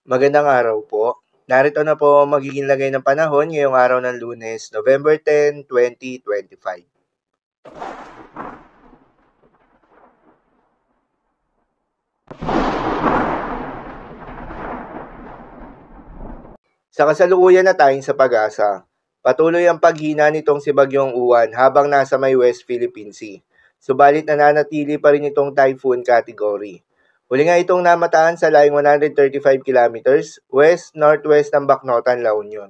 Magandang araw po. Narito na po ang magiging lagay ng panahon ngayong araw ng Lunes, November 10, 2025. Sa kasalukuyan na tayong sa pag-asa, patuloy ang paghina nitong si Bagyong Uwan habang nasa may West Philippine Sea. Subalit nananatili pa rin itong typhoon category. Huli nga itong namataan sa layong 135 kilometers west-northwest ng Bacnotan, La Union.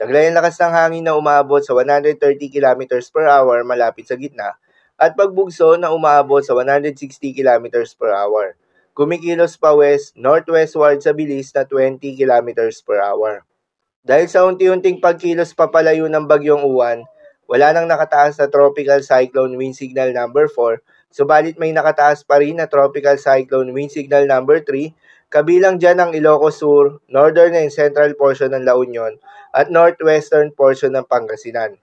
Taglay ang lakas ng hangin na umaabot sa 130 kilometers per hour malapit sa gitna at pagbugso na umaabot sa 160 kilometers per hour. Kumikilos pa west-northwestward sa bilis na 20 kilometers per hour. Dahil sa unti-unting pagkilos papalayo ng Bagyong Uwan, wala nang nakataas na Tropical Cyclone Wind Signal number 4, subalit may nakataas pa rin na Tropical Cyclone Wind Signal number 3, kabilang dyan ang Ilocos Sur, northern and central portion ng La Union, at northwestern portion ng Pangasinan.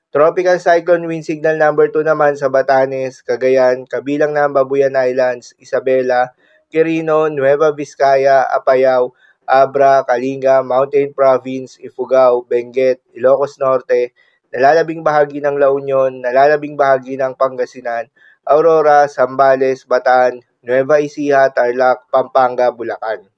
Tropical Cyclone Wind Signal number 2 naman sa Batanes, Cagayan, kabilang na ang Babuyan Islands, Isabela, Quirino, Nueva Vizcaya, Apayao, Abra, Kalinga, Mountain Province, Ifugao, Benguet, Ilocos Norte, nalalabing bahagi ng La Union, nalalabing bahagi ng Pangasinan, Aurora, Zambales, Bataan, Nueva Ecija, Tarlac, Pampanga, Bulacan.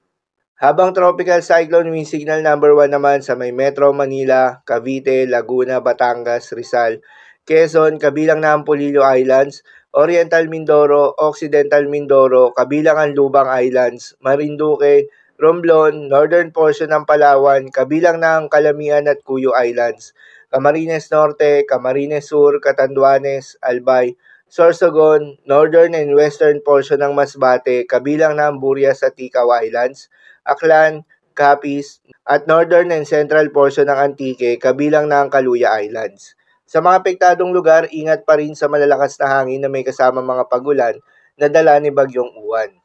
Habang Tropical Cyclone Wind Signal number 1 naman sa may Metro Manila, Cavite, Laguna, Batangas, Rizal, Quezon, kabilang na ang Polillo Islands, Oriental Mindoro, Occidental Mindoro, kabilang ang Lubang Islands, Marinduque, Romblon, northern portion ng Palawan, kabilang na ang Calamian at Cuyo Islands, Camarines Norte, Camarines Sur, Catanduanes, Albay, Sorsogon, northern and western portion ng Masbate, kabilang na ang Burias at Ticao Islands, Aklan, Capiz, at northern and central portion ng Antique, kabilang na ang Kaluya Islands. Sa mga apektadong lugar, ingat pa rin sa malalakas na hangin na may kasama mga pagulan na dala ni Bagyong Uwan.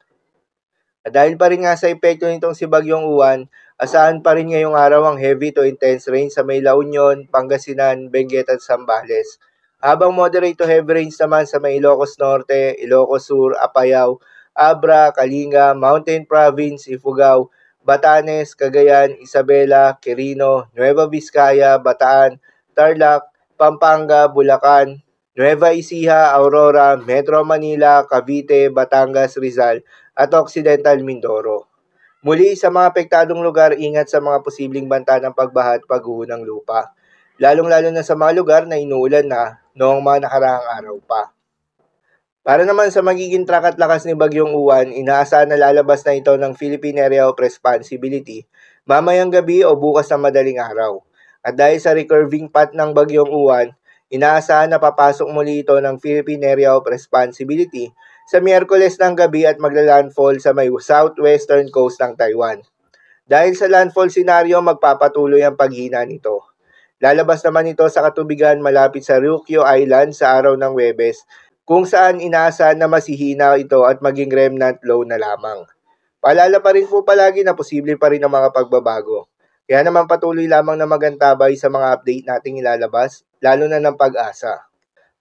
At dahil pa rin nga sa epekto nitong si Bagyong Uwan, asahan pa rin ngayong araw ang heavy to intense rain sa may La Union, Pangasinan, Benguet at Zambales. Habang moderate to heavy rains naman sa may Ilocos Norte, Ilocos Sur, Apayao, Abra, Kalinga, Mountain Province, Ifugao, Batanes, Cagayan, Isabela, Quirino, Nueva Vizcaya, Bataan, Tarlac, Pampanga, Bulacan, Nueva Ecija, Aurora, Metro Manila, Cavite, Batangas, Rizal, at Occidental Mindoro. Muli, sa mga apektadong lugar, ingat sa mga posibleng banta ng pagbaha at pagguho ng lupa, lalong-lalo na sa mga lugar na inuulan na noong mga nakaraang araw pa. Para naman sa magiging track at lakas ni Bagyong Uwan, inaasahan na lalabas na ito ng Philippine Area of Responsibility mamayang gabi o bukas na madaling araw. At dahil sa recurving path ng Bagyong Uwan, inaasahan na papasok muli ito ng Philippine Area of Responsibility sa Miyerkules ng gabi at magla-landfall sa may southwestern coast ng Taiwan. Dahil sa landfall scenario, magpapatuloy ang paghina nito. Lalabas naman ito sa katubigan malapit sa Ryukyu Island sa araw ng Huwebes, kung saan inaasahan na masihina ito at maging remnant low na lamang. Paalala pa rin po palagi na posible pa rin ang mga pagbabago. Kaya naman patuloy lamang na magantabay sa mga update nating ilalabas, lalo na ng Pag-asa.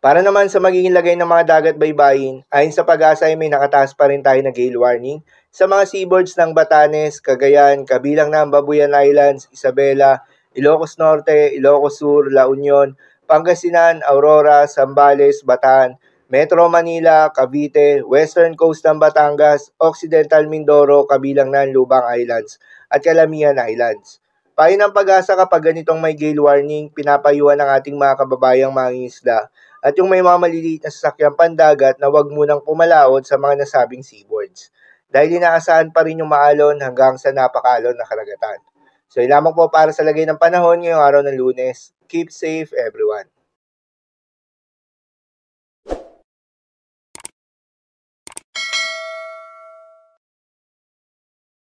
Para naman sa magiging lagay ng mga dagat baybayin, ayon sa Pag-asa ay may nakataas pa rin tayo na gale warning sa mga seaboards ng Batanes, Cagayan, kabilang na ang Babuyan Islands, Isabela, Ilocos Norte, Ilocos Sur, La Union, Pangasinan, Aurora, Zambales, Bataan, Metro Manila, Cavite, Western Coast ng Batangas, Occidental Mindoro, kabilang na ang Lubang Islands, at Calamian Islands. Payo ng Pag-asa kapag ganitong may gale warning, pinapayuhan ng ating mga kababayang mangingisda at yung may mga maliliit na sasakyang pandagat na huwag munang pumalaot sa mga nasabing seaboards. Dahil inaasahan pa rin yung maalon hanggang sa napakalon na karagatan. So, lamang po para sa lagay ng panahon ngayong araw ng Lunes. Keep safe everyone.